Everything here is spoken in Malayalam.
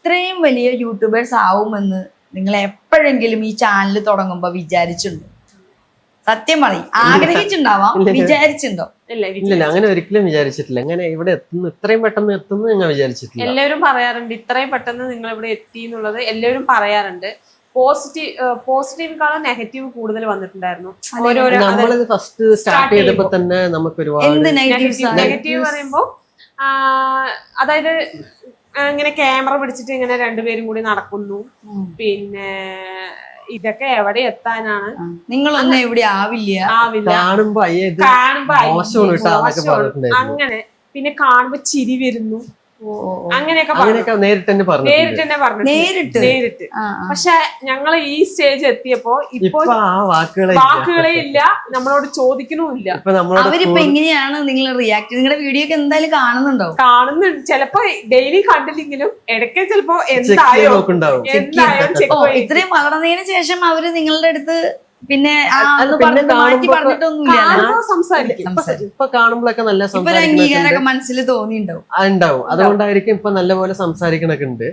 ഇത്രയും വലിയ യൂട്യൂബേഴ്സ് ആവുമെന്ന് നിങ്ങൾ എപ്പോഴെങ്കിലും ഈ ചാനൽ തുടങ്ങുമ്പോ വിചാരിച്ചിട്ടുണ്ടോ? സത്യം പറയും, ആഗ്രഹിച്ചിട്ടുണ്ടാവാം, വിചാരിച്ചിട്ടുണ്ടോ? ഇല്ല, അങ്ങനെ ഒരിക്കലും വിചാരിച്ചിട്ടില്ല. അങ്ങനെ ഇവിടെ എത്തുന്നു, ഇത്രയും പെട്ടെന്ന് എത്തുന്നു ഞാൻ വിചാരിച്ചിട്ടില്ല. എല്ലാവരും പറയാറുണ്ട് ഇത്രയും പെട്ടെന്ന് നിങ്ങൾ ഇവിടെ എത്തി എന്നുള്ളത്. എല്ലാവരും പറയാറുണ്ട്. പോസിറ്റീവിനെക്കാളും നെഗറ്റീവ് കൂടുതൽ വന്നിട്ടുണ്ടായിരുന്നു. നമ്മളിത് ഫസ്റ്റ് സ്റ്റാർട്ട് ചെയ്തപ്പോ തന്നെ നമുക്ക് ഒരുപാട് നെഗറ്റീവ് പറയുമ്പോ അതായത് ഇങ്ങനെ ക്യാമറ പിടിച്ചിട്ട് ഇങ്ങനെ രണ്ടുപേരും കൂടി നടക്കുന്നു, പിന്നെ ഇതൊക്കെ എവിടെ എത്താനാണ്, നിങ്ങളൊന്നും എവിടെ ആവില്ല, കാണുമ്പോ അങ്ങനെ പിന്നെ കാണുമ്പോ ചിരി വരുന്നു, അങ്ങനെയൊക്കെ നേരിട്ട് തന്നെ നേരിട്ട്. പക്ഷെ ഞങ്ങള് ഈ സ്റ്റേജ് എത്തിയപ്പോ ഇപ്പൊ വാക്കുകളെ ഇല്ല, നമ്മളോട് ചോദിക്കണമില്ല. അവരിപ്പോ എങ്ങനെയാണ് നിങ്ങൾ റിയാക്ട്? നിങ്ങളുടെ വീഡിയോ ഒക്കെ എന്തായാലും കാണുന്നുണ്ട്. ചിലപ്പോ ഡെയിലി കണ്ടില്ലെങ്കിലും ഇടയ്ക്ക് ചിലപ്പോ എന്തായോ ഇത്രയും വളർന്നതിന് ശേഷം അവര് നിങ്ങളുടെ അടുത്ത് പിന്നെ ഇപ്പൊ കാണുമ്പോഴൊക്കെ നല്ല അംഗീകാരമൊക്കെ മനസ്സിൽ തോന്നിയിട്ടുണ്ടാവും. അതുകൊണ്ടായിരിക്കും ഇപ്പൊ നല്ലപോലെ സംസാരിക്കണൊക്കെ ഉണ്ട്.